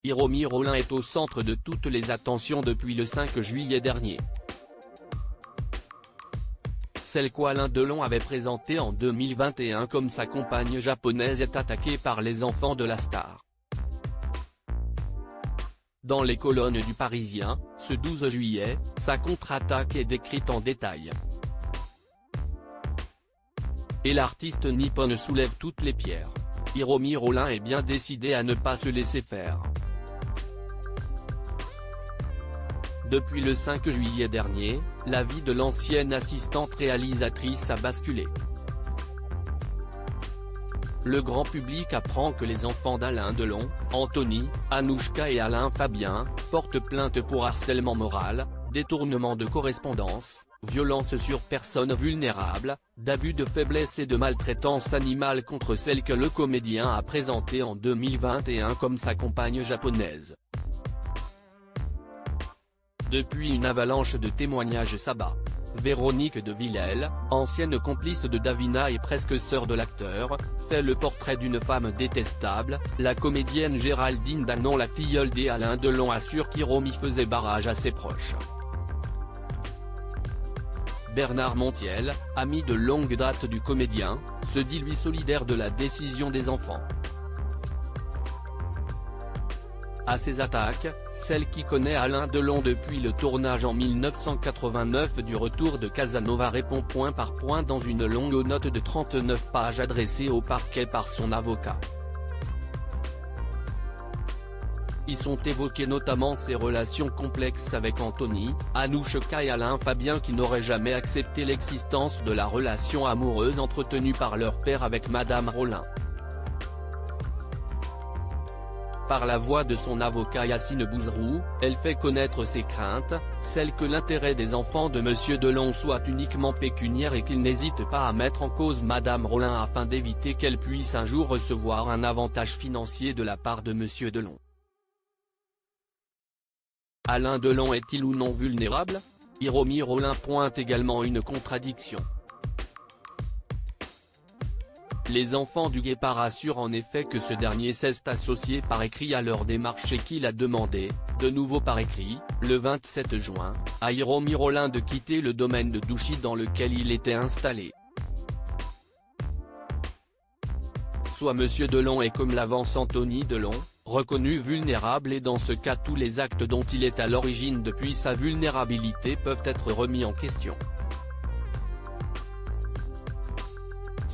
Hiromi Rollin est au centre de toutes les attentions depuis le 5 juillet dernier. Celle qu'Alain Delon avait présentée en 2021 comme sa compagne japonaise est attaquée par les enfants de la star. Dans les colonnes du Parisien, ce 12 juillet, sa contre-attaque est décrite en détail. Et l'artiste nippone soulève toutes les pierres. Hiromi Rollin est bien décidé à ne pas se laisser faire. Depuis le 5 juillet dernier, la vie de l'ancienne assistante réalisatrice a basculé. Le grand public apprend que les enfants d'Alain Delon, Anthony, Anouchka et Alain Fabien, portent plainte pour harcèlement moral, détournement de correspondance, violence sur personnes vulnérables, d'abus de faiblesse et de maltraitance animale contre celle que le comédien a présentée en 2021 comme sa compagne japonaise. Depuis une avalanche de témoignages s'abat. Véronique de Villèle, ancienne complice de Davina et presque sœur de l'acteur, fait le portrait d'une femme détestable. La comédienne Géraldine Danon, la filleule d'Alain Delon, assure qu'Hiromi faisait barrage à ses proches. Bernard Montiel, ami de longue date du comédien, se dit lui solidaire de la décision des enfants. À ces attaques, celle qui connaît Alain Delon depuis le tournage en 1989 du Retour de Casanova répond point par point dans une longue note de 39 pages adressée au parquet par son avocat. Y sont évoquées notamment ses relations complexes avec Anthony, Anouchka et Alain Fabien qui n'auraient jamais accepté l'existence de la relation amoureuse entretenue par leur père avec Madame Rollin. Par la voix de son avocat Yacine Bouzrou, elle fait connaître ses craintes, celles que l'intérêt des enfants de M. Delon soit uniquement pécuniaire et qu'il n'hésite pas à mettre en cause Madame Rollin afin d'éviter qu'elle puisse un jour recevoir un avantage financier de la part de M. Delon. Alain Delon est-il ou non vulnérable? Hiromi Rollin pointe également une contradiction. Les enfants du Guépard assurent en effet que ce dernier s'est associé par écrit à leur démarche et qu'il a demandé, de nouveau par écrit, le 27 juin, à Hiromi Rollin de quitter le domaine de Douchy dans lequel il était installé. Soit M. Delon est comme l'avance Anthony Delon, reconnu vulnérable et dans ce cas tous les actes dont il est à l'origine depuis sa vulnérabilité peuvent être remis en question.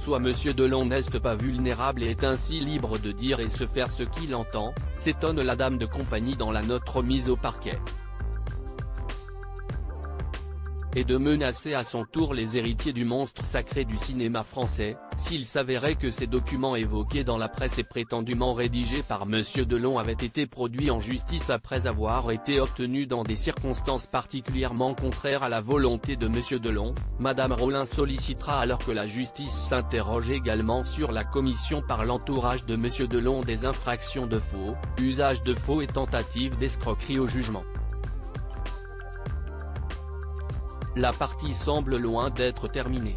Soit M. Delon n'est pas vulnérable et est ainsi libre de dire et se faire ce qu'il entend, s'étonne la dame de compagnie dans la note remise au parquet. Et de menacer à son tour les héritiers du monstre sacré du cinéma français, s'il s'avérait que ces documents évoqués dans la presse et prétendument rédigés par M. Delon avaient été produits en justice après avoir été obtenus dans des circonstances particulièrement contraires à la volonté de M. Delon. Madame Rollin sollicitera alors que la justice s'interroge également sur la commission par l'entourage de M. Delon des infractions de faux, usage de faux et tentative d'escroquerie au jugement. La partie semble loin d'être terminée.